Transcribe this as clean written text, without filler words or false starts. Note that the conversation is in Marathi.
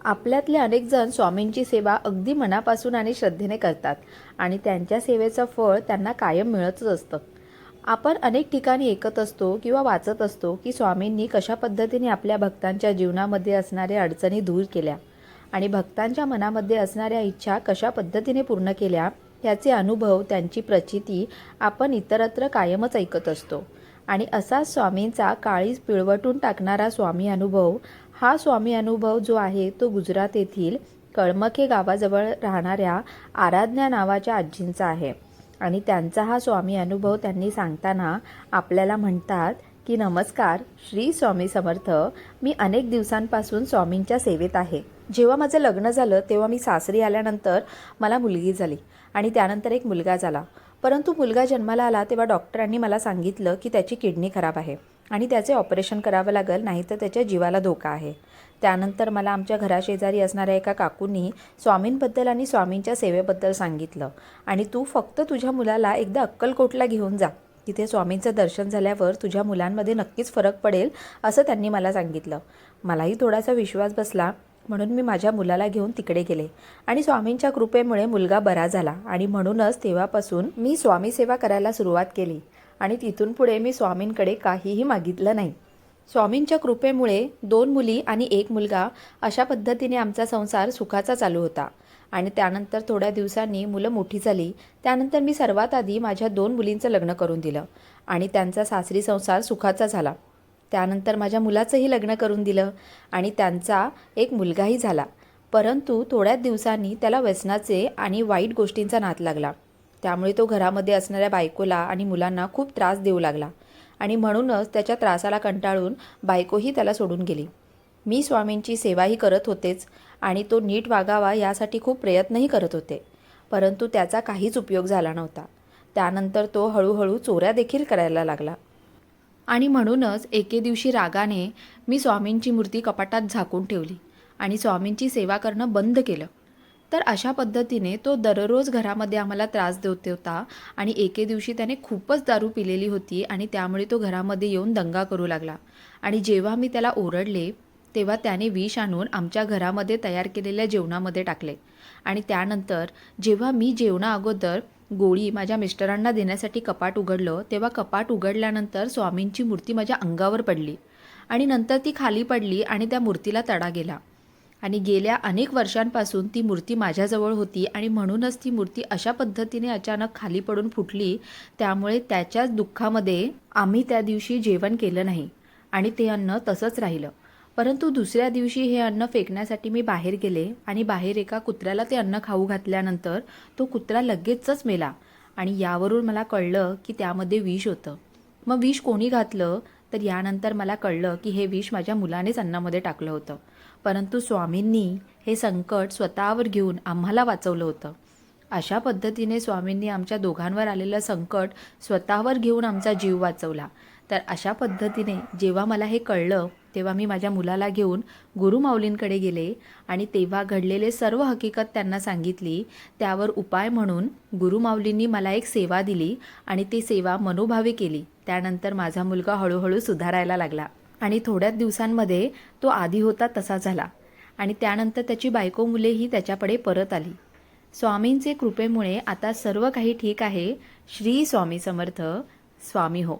आपल्यातले अनेक जण स्वामींची सेवा अगदी मनापासून आणि श्रद्धेने करतात आणि त्यांच्या सेवेचं फळ त्यांना कायम मिळतच असतं. आपण अनेक ठिकाणी ऐकत असतो किंवा वाचत असतो की स्वामींनी कशा पद्धतीने आपल्या भक्तांच्या जीवनामध्ये असणाऱ्या अडचणी दूर केल्या आणि भक्तांच्या मनामध्ये असणाऱ्या इच्छा कशा पद्धतीने पूर्ण केल्या याचे अनुभव, त्यांची प्रचिती आपण इतरत्र कायमच ऐकत असतो. आणि असाच स्वामींचा काळीज पिळवटून टाकणारा स्वामी अनुभव, हा स्वामी अनुभव जो आहे तो गुजरात येथील कळमखे गावाजवळ राहणाऱ्या आराधना नावाच्या आजींचा आहे. आणि त्यांचा हा स्वामी अनुभव त्यांनी सांगताना आपल्याला म्हणतात की, नमस्कार श्री स्वामी समर्थ. मी अनेक दिवसांपासून स्वामींच्या सेवेत आहे. जेव्हा माझं लग्न झालं तेव्हा मी सासरी आल्यानंतर मला मुलगी झाली आणि त्यानंतर एक मुलगा झाला. परंतु मुलगा जन्माला आला तेव्हा डॉक्टरांनी मला सांगितलं की त्याची किडनी खराब आहे आणि त्याचे ऑपरेशन करावं लागेल, नाहीतर त्याच्या जीवाला धोका आहे. त्यानंतर मला आमच्या घराशेजारी असणाऱ्या एका काकूंनी स्वामींबद्दल आणि स्वामींच्या सेवेबद्दल सांगितलं आणि तू फक्त तुझ्या मुलाला एकदा अक्कलकोटला घेऊन जा. तिथे स्वामींचं दर्शन झाल्यावर तुझ्या मुलांमध्ये नक्कीच फरक पडेल, असं त्यांनी मला सांगितलं. मलाही थोडासा विश्वास बसला, म्हणून मी माझ्या मुलाला घेऊन तिकडे गेले आणि स्वामींच्या कृपेमुळे मुलगा बरा झाला. आणि म्हणूनच तेव्हापासून मी स्वामी सेवा करायला सुरुवात केली आणि तिथून पुढे मी स्वामींकडे काहीही मागितलं नाही. स्वामींच्या कृपेमुळे 2 मुली आणि 1 मुलगा अशा पद्धतीने आमचा संसार सुखाचा चालू होता. आणि त्यानंतर थोड्या दिवसांनी मुलं मोठी झाली. त्यानंतर मी सर्वात आधी माझ्या 2 मुलींचं लग्न करून दिलं आणि त्यांचा सासरी संसार सुखाचा झाला. त्यानंतर माझ्या मुलाचंही लग्न करून दिलं आणि त्यांचा एक मुलगाही झाला. परंतु थोड्याच दिवसांनी त्याला व्यसनाचे आणि वाईट गोष्टींचा नाद लागला. त्यामुळे तो घरामध्ये असणाऱ्या बायकोला आणि मुलांना खूप त्रास देऊ लागला आणि म्हणूनच त्याच्या त्रासाला कंटाळून बायकोही त्याला सोडून गेली. मी स्वामींची सेवाही करत होतेच आणि तो नीट वागावा यासाठी खूप प्रयत्नही करत होते, परंतु त्याचा काहीच उपयोग झाला नव्हता. त्यानंतर तो हळूहळू चोऱ्या देखील करायला लागला. आणि म्हणूनच एके दिवशी रागाने मी स्वामींची मूर्ती कपाटात झाकून ठेवली आणि स्वामींची सेवा करणं बंद केलं. तर अशा पद्धतीने तो दररोज घरामध्ये आम्हाला त्रास देत होता आणि एके दिवशी त्याने खूपच दारू पिलेली होती आणि त्यामुळे तो घरामध्ये येऊन दंगा करू लागला. आणि जेव्हा मी त्याला ओरडले तेव्हा त्याने विष आणून आमच्या घरामध्ये तयार केलेल्या जेवणामध्ये टाकले. आणि त्यानंतर जेव्हा मी जेवणा अगोदर गोळी माझ्या मिस्टरांना देण्यासाठी कपाट उघडलं, तेव्हा कपाट उघडल्यानंतर स्वामींची मूर्ती माझ्या अंगावर पडली आणि नंतर ती खाली पडली आणि त्या मूर्तीला तडा गेला. आणि गेल्या अनेक वर्षांपासून ती मूर्ती माझ्याजवळ होती आणि म्हणूनच ती मूर्ती अशा पद्धतीने अचानक खाली पडून फुटली. त्यामुळे त्याच्याच दुःखामध्ये आम्ही त्या दिवशी जेवण केलं नाही आणि ते अन्न तसंच राहिलं. परंतु दुसऱ्या दिवशी हे अन्न फेकण्यासाठी मी बाहेर गेले आणि बाहेर एका कुत्र्याला ते अन्न खाऊ घातल्यानंतर तो कुत्रा लगेचच मेला. आणि यावरून मला कळलं की त्यामध्ये विष होतं. मग विष कोणी घातलं, तर यानंतर मला कळलं की हे विष माझ्या मुलानेच अन्नामध्ये टाकलं होतं. परंतु स्वामींनी हे संकट स्वतःवर घेऊन आम्हाला वाचवलं होतं. अशा पद्धतीने स्वामींनी आमच्या दोघांवर आलेलं संकट स्वतःवर घेऊन आमचा जीव वाचवला. तर अशा पद्धतीने जेव्हा मला हे कळलं तेव्हा मी माझ्या मुलाला घेऊन गुरुमाऊलींकडे गेले आणि तेव्हा घडलेले सर्व हकीकत त्यांना सांगितली. त्यावर उपाय म्हणून गुरुमाऊलींनी मला एक सेवा दिली आणि ती सेवा मनोभावे केली. त्यानंतर माझा मुलगा हळूहळू सुधारायला लागला आणि थोड्याच दिवसांमध्ये तो आधी होता तसा झाला आणि त्यानंतर त्याची बायको मुलेही त्याच्याकडे परत आली. स्वामींचे कृपेमुळे आता सर्व काही ठीक आहे. श्री स्वामी समर्थ. स्वामी हो.